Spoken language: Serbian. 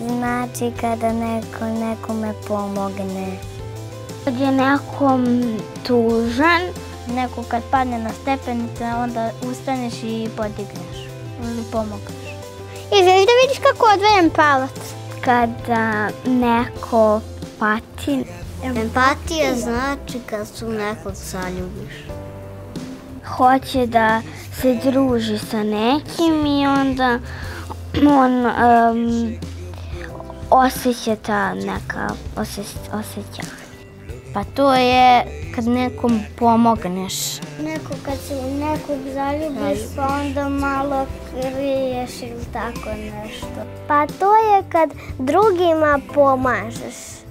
znači kada neko nekome pomogne. Kad je nekom tužan, Neko kad padne na stepenice, onda ustaneš i podigneš ili pomogneš. Izveš da vidiš kako odvajem palac. Kada neko pati. Empatija znači kad su nekog zaljubiš. Hoće da se druži sa nekim i onda on osjeća ta neka osjećanja. Pa to je kad nekom pomogneš. Kad se u nekog zaljubiš pa onda malo kriješ ili tako nešto. Pa to je kad drugima pomažeš.